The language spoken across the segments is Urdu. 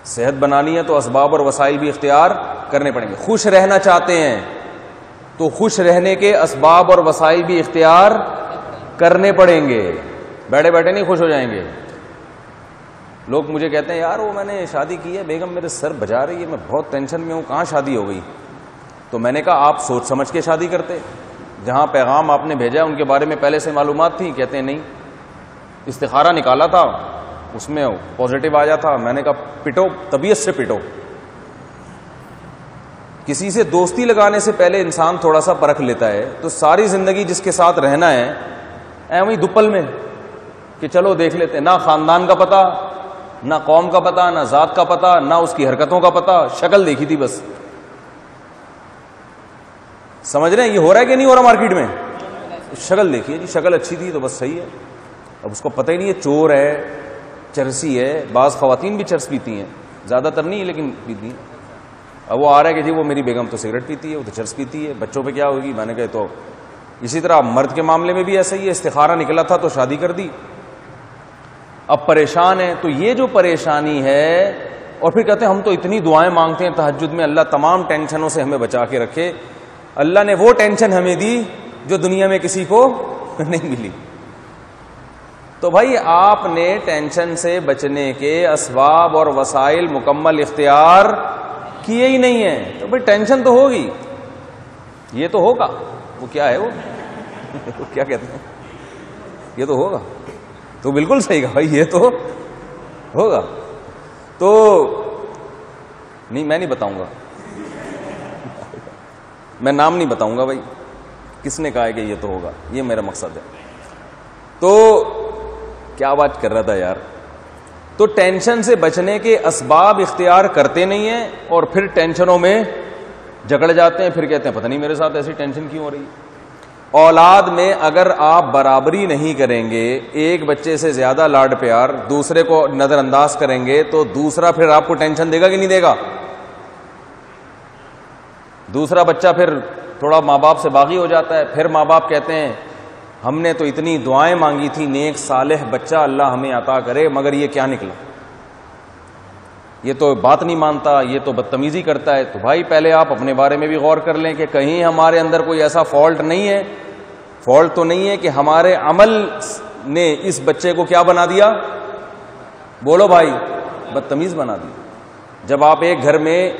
صحت بنانی ہے تو اسباب اور وسائل بھی اختیار کرنے پڑیں گے. خوش رہنا چاہتے ہیں تو خوش رہنے کے اسباب اور وسائل بھی اختیار کرنے پڑیں گے. بیٹھے بیٹھے نہیں خوش ہو جائیں گے. لوگ مجھے کہتے ہیں یار وہ میں نے شادی کی ہے, بیگم میرے سر بجا رہی ہے, میں بہت ٹینشن میں ہوں, کہاں شادی ہو گئی؟ تو میں نے کہا آپ سوچ سمجھ کے شادی کرتے, جہاں پیغام آپ نے بھیجا ان کے بارے میں پہلے سے معلومات تھی؟ کہتے ہیں نہیں, استخارہ نکالا تھا اس میں پازیٹو آیا تھا. میں نے کہا پٹو, طبیعت سے پٹو. کسی سے دوستی لگانے سے پہلے انسان تھوڑا سا پرکھ لیتا ہے. تو ساری زندگی جس کے ساتھ رہنا ہے ایویں دپل میں کہ چلو دیکھ لیتے, نہ خاندان کا پتہ, نہ قوم کا پتہ, نہ ذات کا پتہ, نہ اس کی حرکتوں کا پتہ, شکل دیکھی تھی بس. سمجھ رہے ہیں یہ ہو رہا ہے کہ نہیں ہو رہا مارکیٹ میں؟ شکل دیکھیے جی, شکل اچھی تھی تو بس صحیح ہے. اب اس کو پتہ ہی نہیں ہے چور ہے, چرسی ہے. بعض خواتین بھی چرس پیتی ہیں, زیادہ تر نہیں لیکن پیتی ہیں. اب وہ آ رہا ہے کہ جی وہ میری بیگم تو سگریٹ پیتی ہے, وہ تو چرس پیتی ہے, بچوں پہ کیا ہوگی؟ میں نے کہا تو اسی طرح مرد کے معاملے میں بھی ایسا ہی ہے, استخارہ نکلا تھا تو شادی کر دی, اب پریشان ہے. تو یہ جو پریشانی ہے, اور پھر کہتے ہیں ہم تو اتنی دعائیں مانگتے ہیں تہجد میں, اللہ تمام ٹینشنوں سے ہمیں بچا کے رکھے. اللہ نے وہ ٹینشن ہمیں دی جو دنیا میں کسی کو نہیں ملی. تو بھائی آپ نے ٹینشن سے بچنے کے اسباب اور وسائل مکمل اختیار کیے ہی نہیں ہیں, تو بھائی ٹینشن تو ہوگی, یہ تو ہوگا. وہ کیا ہے وہ کیا کہتے ہیں, یہ تو ہوگا. تو بالکل صحیح کہا بھائی, یہ تو ہوگا. تو نہیں, میں نہیں بتاؤں گا, میں نام نہیں بتاؤں گا بھائی کس نے کہا ہے کہ یہ تو ہوگا, یہ میرا مقصد ہے. تو کیا بات کر رہا تھا یار. تو ٹینشن سے بچنے کے اسباب اختیار کرتے نہیں ہیں اور پھر ٹینشنوں میں جکڑ جاتے ہیں. پھر کہتے ہیں پتہ نہیں میرے ساتھ ایسی ٹینشن کیوں ہو رہی. اولاد میں اگر آپ برابری نہیں کریں گے, ایک بچے سے زیادہ لاڈ پیار, دوسرے کو نظر انداز کریں گے, تو دوسرا پھر آپ کو ٹینشن دے گا کہ نہیں دے گا؟ دوسرا بچہ پھر تھوڑا ماں باپ سے باغی ہو جاتا ہے. پھر ماں باپ کہتے ہیں ہم نے تو اتنی دعائیں مانگی تھی, نیک صالح بچہ اللہ ہمیں عطا کرے, مگر یہ کیا نکلا, یہ تو بات نہیں مانتا, یہ تو بدتمیزی کرتا ہے. تو بھائی پہلے آپ اپنے بارے میں بھی غور کر لیں کہ کہیں ہمارے اندر کوئی ایسا فالٹ نہیں ہے. فالٹ تو نہیں ہے کہ ہمارے عمل نے اس بچے کو کیا بنا دیا؟ بولو بھائی, بدتمیز بنا دیا. جب آپ ایک گھر میں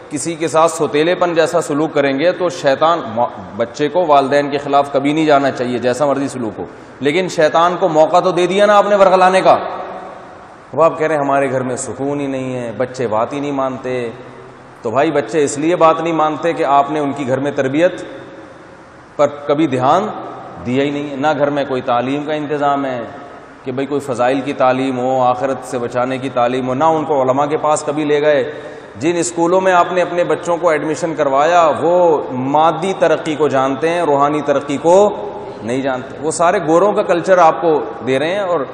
کسی کے ساتھ سوتیلے پن جیسا سلوک کریں گے تو شیطان, بچے کو والدین کے خلاف کبھی نہیں جانا چاہیے جیسا مرضی سلوک ہو, لیکن شیطان کو موقع تو دے دیا نا آپ نے ورغلانے کا. اب آپ کہہ رہے ہیں ہمارے گھر میں سکون ہی نہیں ہے, بچے بات ہی نہیں مانتے. تو بھائی بچے اس لیے بات نہیں مانتے کہ آپ نے ان کی گھر میں تربیت پر کبھی دھیان دیا ہی نہیں ہے. نہ گھر میں کوئی تعلیم کا انتظام ہے کہ بھئی کوئی فضائل کی تعلیم ہو, آخرت سے بچانے کی تعلیم ہو, نہ ان کو علماء کے پاس کبھی لے گئے. جن اسکولوں میں آپ نے اپنے بچوں کو ایڈمیشن کروایا وہ مادی ترقی کو جانتے ہیں, روحانی ترقی کو نہیں جانتے. وہ سارے گوروں کا کلچر آپ کو دے رہے ہیں, اور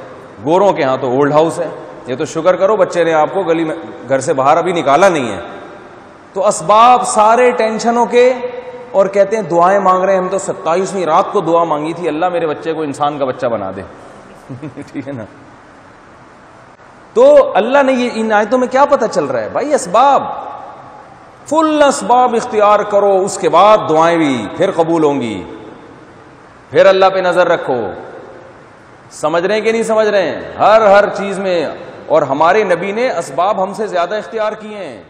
گوروں کے ہاں تو اولڈ ہاؤس ہے. یہ تو شکر کرو بچے نے آپ کو گلی میں گھر سے باہر ابھی نکالا نہیں ہے. تو اسباب سارے ٹینشنوں کے, اور کہتے ہیں دعائیں مانگ رہے ہیں. ہم تو 27ویں رات کو دعا مانگی تھی, اللہ میرے بچے کو انسان کا بچہ بنا دے. ٹھیک ہے نا. تو اللہ نے یہ ان آیتوں میں کیا پتہ چل رہا ہے بھائی؟ اسباب, فل اسباب اختیار کرو, اس کے بعد دعائیں بھی پھر قبول ہوں گی. پھر اللہ پہ نظر رکھو. سمجھ رہے ہیں کہ نہیں سمجھ رہے ہیں؟ ہر چیز میں. اور ہمارے نبی نے اسباب ہم سے زیادہ اختیار کیے ہیں.